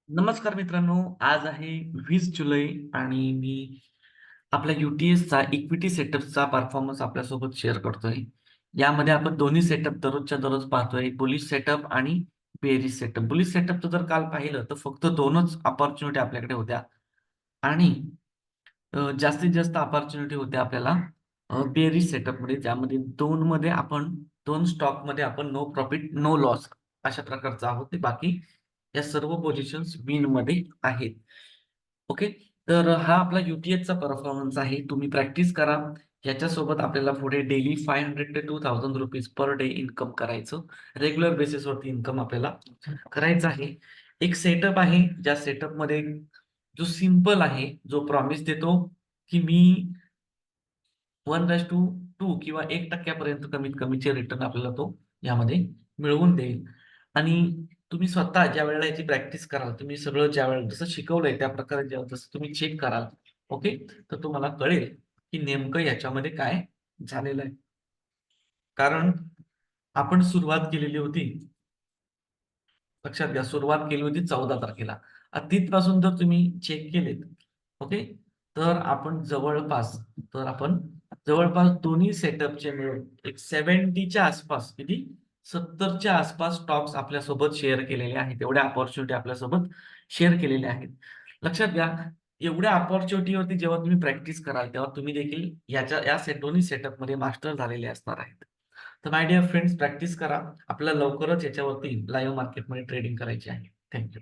नमस्कार मित्रांनो, आज आहे 20 जुलै आणि मी आपल्या UTSचा इक्विटी सेटअपचा परफॉर्मन्स आपल्यासोबत शेअर करतोय. यामध्ये आपण दोन्ही सेटअप दररोजच्या दररोज पाहतोय. बुलिश सेटअप आणि बेअरिश सेटअप. बुलिश सेटअपचं जर काल पाहिलं तर फक्त 2च अपॉर्च्युनिटी आपल्याकडे होत्या आणि जास्तीत जास्त अपॉर्च्युनिटी होत्या आपल्याला बेअरिश सेटअपमध्ये, ज्यामध्ये 2 मध्ये आपण 2 स्टॉकमध्ये आपण नो प्रॉफिट, नो लॉस अशा प्रकारचं आहोत. ते बाकी या सर्व पोझिशन्स विनमध्ये आहेत. ओके. तर हा आपला UTSचा परफॉर्मन्स आहे. तुम्ही प्रॅक्टिस करा. याच्यासोबत आपल्याला पुढे डेली 500 ते ₹2000 पर डे इन्कम करायचं. रेग्युलर बेसिसवरती इन्कम आपल्याला करायचं आहे. एक सेटअप आहे, ज्या सेटअपमध्ये जो सिंपल आहे, जो प्रॉमिस देतो, की मी 1:2 किंवा 1% पर्यंत कमीत कमीचे रिटर्न आपल्याला तो यामध्ये मिळवून देईल. आणि तुम्ही स्वतः ज्यावेळेला याची प्रॅक्टिस कराल, तुम्ही सगळं ज्यावेळेला जसं शिकवलंय त्या प्रकारे जसं तुम्ही चेक कराल, ओके, तर तुम्हाला कळेल, की नेमकं याच्यामध्ये काय झालेलं आहे. कारण आपण सुरुवात केलेली होती, लक्षात घ्या, सुरुवात केली होती 14 तारखेला. तिथपासून जर तुम्ही चेक केलेत, ओके, तर आपण जवळपास दोन्ही सेटअपचे मिळून एक 70च्या आसपास, किती 70च्या आसपास स्टॉक्स आपल्यासोबत शेअर केलेले आहेत. एवढ्या अपॉर्च्युनिटी आपल्यासोबत शेअर केलेल्या आहेत. लक्षात घ्या, एवढ्या अपॉर्च्युनिटीवरती जेव्हा तुम्ही प्रॅक्टिस कराल, तेव्हा तुम्ही देखील दोन्ही सेटअपमध्ये मास्टर झालेले असणार आहेत. तर माय डिअर फ्रेंड्स, प्रॅक्टिस करा. आपल्याला लवकरच याच्यावरती लाईव्ह मार्केटमध्ये ट्रेडिंग करायची आहे. Thank you.